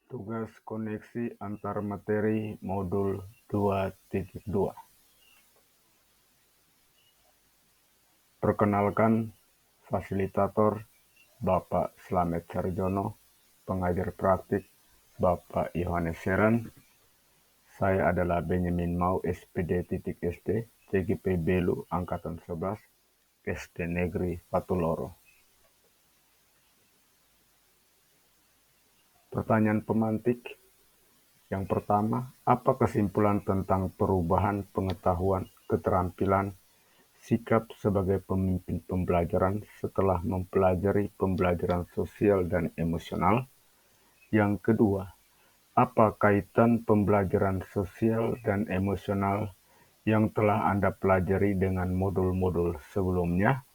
Tugas koneksi antar materi modul 2.2. Perkenalkan, fasilitator Bapak Slamet Sarjono, pengajar praktik Bapak Yohanes Seren. Saya adalah Benyamin Mau, SPD.SD, CGP Belu, Angkatan 11, SD Negeri Patuloro. Pertanyaan pemantik. Yang pertama, apa kesimpulan tentang perubahan pengetahuan, keterampilan, sikap sebagai pemimpin pembelajaran setelah mempelajari pembelajaran sosial dan emosional? Yang kedua, apa kaitan pembelajaran sosial dan emosional yang telah Anda pelajari dengan modul-modul sebelumnya?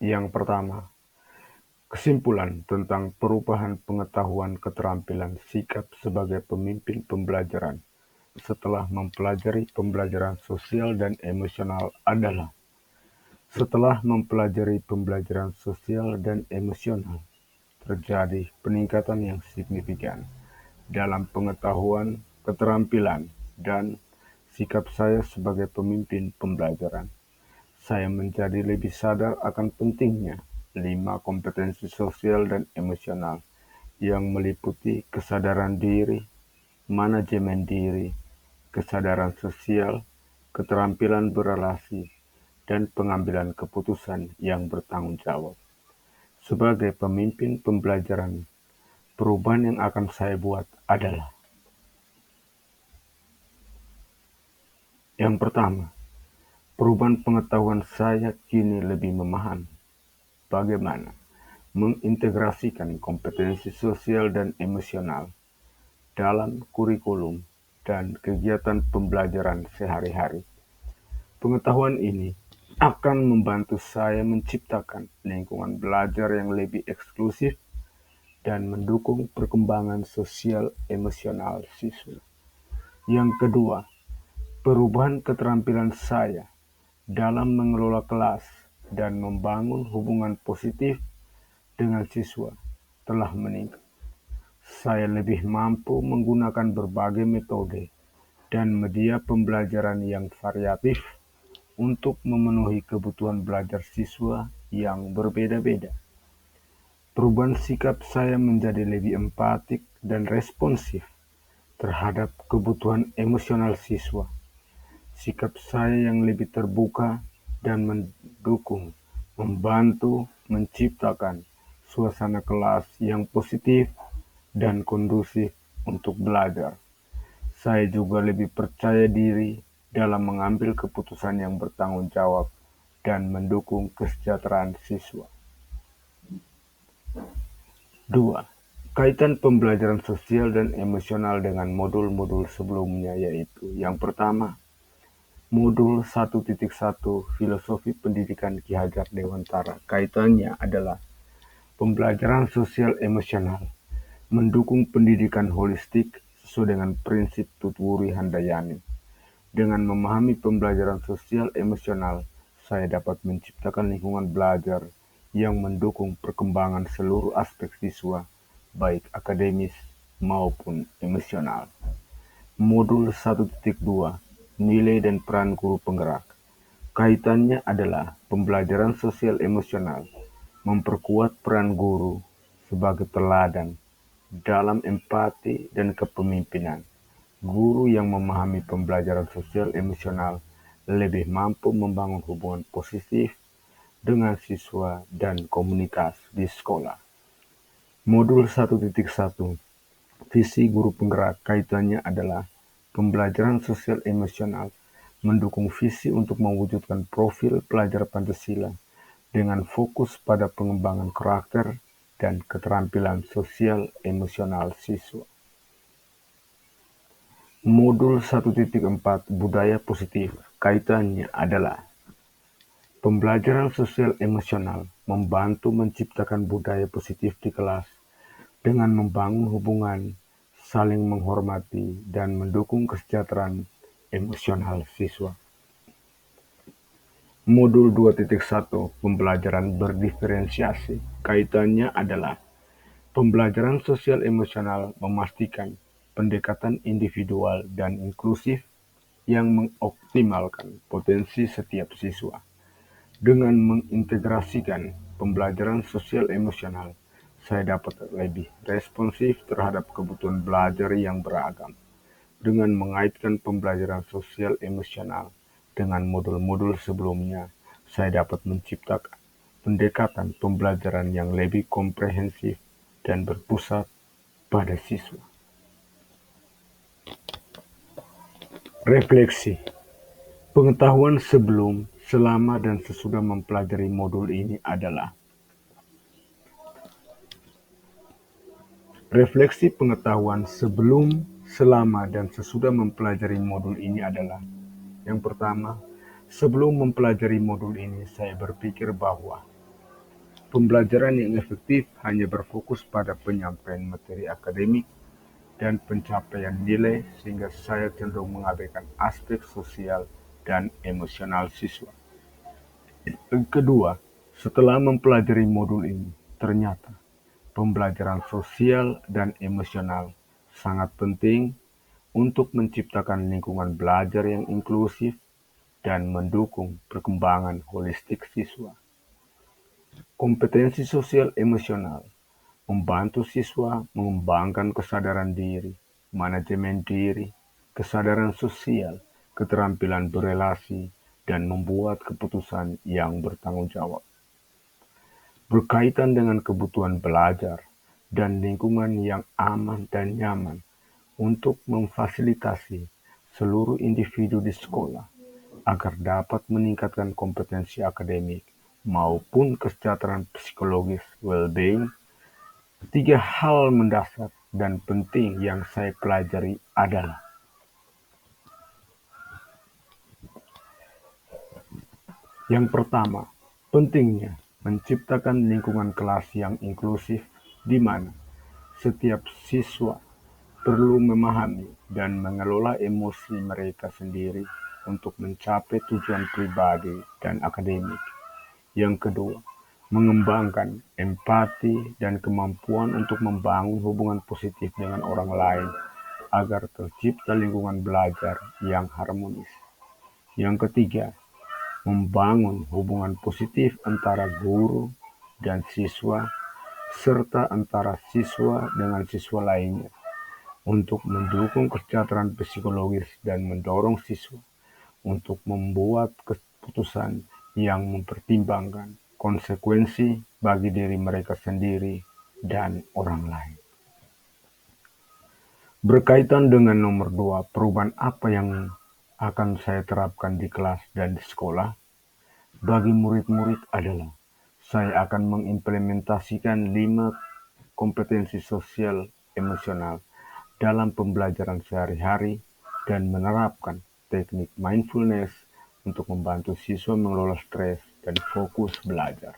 Yang pertama, kesimpulan tentang perubahan pengetahuan, keterampilan, sikap sebagai pemimpin pembelajaran setelah mempelajari pembelajaran sosial dan emosional adalah: setelah mempelajari pembelajaran sosial dan emosional, terjadi peningkatan yang signifikan dalam pengetahuan, keterampilan, dan sikap saya sebagai pemimpin pembelajaran. Saya menjadi lebih sadar akan pentingnya 5 kompetensi sosial dan emosional yang meliputi kesadaran diri, manajemen diri, kesadaran sosial, keterampilan berelasi, dan pengambilan keputusan yang bertanggung jawab. Sebagai pemimpin pembelajaran, perubahan yang akan saya buat adalah: yang pertama, perubahan pengetahuan saya kini lebih memahami bagaimana mengintegrasikan kompetensi sosial dan emosional dalam kurikulum dan kegiatan pembelajaran sehari-hari. Pengetahuan ini akan membantu saya menciptakan lingkungan belajar yang lebih eksklusif dan mendukung perkembangan sosial emosional siswa. Yang kedua, perubahan keterampilan saya dalam mengelola kelas dan membangun hubungan positif dengan siswa telah meningkat. Saya lebih mampu menggunakan berbagai metode dan media pembelajaran yang variatif untuk memenuhi kebutuhan belajar siswa yang berbeda-beda. Perubahan sikap saya menjadi lebih empatik dan responsif terhadap kebutuhan emosional siswa. Sikap saya yang lebih terbuka dan mendukung membantu menciptakan suasana kelas yang positif dan kondusif untuk belajar. Saya juga lebih percaya diri dalam mengambil keputusan yang bertanggung jawab dan mendukung kesejahteraan siswa. 2. Kaitan pembelajaran sosial dan emosional dengan modul-modul sebelumnya, yaitu: yang pertama, modul 1.1 Filosofi Pendidikan Ki Hajar Dewantara. Kaitannya adalah pembelajaran sosial emosional, mendukung pendidikan holistik sesuai dengan prinsip Tutwuri Handayani. Dengan memahami pembelajaran sosial emosional, saya dapat menciptakan lingkungan belajar yang mendukung perkembangan seluruh aspek siswa, baik akademis maupun emosional. Modul 1.2 Nilai dan peran guru penggerak. Kaitannya adalah pembelajaran sosial emosional, memperkuat peran guru sebagai teladan dalam empati dan kepemimpinan. Guru yang memahami pembelajaran sosial emosional lebih mampu membangun hubungan positif dengan siswa dan komunitas di sekolah. Modul 1.1 Visi guru penggerak. Kaitannya adalah pembelajaran sosial emosional, mendukung visi untuk mewujudkan profil pelajar Pancasila dengan fokus pada pengembangan karakter dan keterampilan sosial emosional siswa. Modul 1.4 Budaya Positif. Kaitannya adalah pembelajaran sosial emosional, membantu menciptakan budaya positif di kelas dengan membangun hubungan, saling menghormati, dan mendukung kesejahteraan emosional siswa. Modul 2.1 Pembelajaran berdiferensiasi. Kaitannya adalah pembelajaran sosial emosional memastikan pendekatan individual dan inklusif yang mengoptimalkan potensi setiap siswa. Dengan mengintegrasikan pembelajaran sosial emosional, saya dapat lebih responsif terhadap kebutuhan belajar yang beragam. Dengan mengaitkan pembelajaran sosial emosional dengan modul-modul sebelumnya, saya dapat menciptakan pendekatan pembelajaran yang lebih komprehensif dan berpusat pada siswa. Refleksi. Pengetahuan sebelum, selama, dan sesudah mempelajari modul ini adalah refleksi pengetahuan sebelum, selama, dan sesudah mempelajari modul ini adalah yang pertama, sebelum mempelajari modul ini saya berpikir bahwa pembelajaran yang efektif hanya berfokus pada penyampaian materi akademik dan pencapaian nilai sehingga saya cenderung mengabaikan aspek sosial dan emosional siswa. Yang kedua, setelah mempelajari modul ini, ternyata pembelajaran sosial dan emosional sangat penting untuk menciptakan lingkungan belajar yang inklusif dan mendukung perkembangan holistik siswa. Kompetensi sosial emosional membantu siswa mengembangkan kesadaran diri, manajemen diri, kesadaran sosial, keterampilan berelasi, dan membuat keputusan yang bertanggung jawab. Berkaitan dengan kebutuhan belajar dan lingkungan yang aman dan nyaman untuk memfasilitasi seluruh individu di sekolah agar dapat meningkatkan kompetensi akademik maupun kesejahteraan psikologis well-being. Tiga hal mendasar dan penting yang saya pelajari adalah yang pertama, pentingnya menciptakan lingkungan kelas yang inklusif di mana setiap siswa perlu memahami dan mengelola emosi mereka sendiri untuk mencapai tujuan pribadi dan akademik. Yang kedua, mengembangkan empati dan kemampuan untuk membangun hubungan positif dengan orang lain agar tercipta lingkungan belajar yang harmonis. Yang ketiga, membangun hubungan positif antara guru dan siswa serta antara siswa dengan siswa lainnya untuk mendukung kesejahteraan psikologis dan mendorong siswa untuk membuat keputusan yang mempertimbangkan konsekuensi bagi diri mereka sendiri dan orang lain. Berkaitan dengan nomor 2, perubahan apa yang akan saya terapkan di kelas dan di sekolah bagi murid-murid adalah saya akan mengimplementasikan 5 kompetensi sosial emosional dalam pembelajaran sehari-hari dan menerapkan teknik mindfulness untuk membantu siswa mengelola stres dan fokus belajar.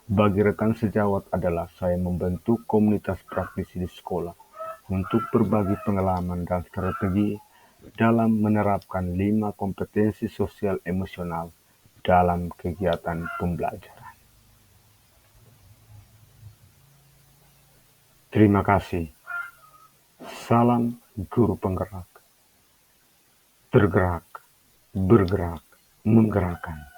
Bagi rekan sejawat adalah saya membentuk komunitas praktisi di sekolah untuk berbagi pengalaman dan strategi dalam menerapkan 5 kompetensi sosial emosional dalam kegiatan pembelajaran. Terima kasih. Salam guru penggerak. Tergerak, bergerak, menggerakkan.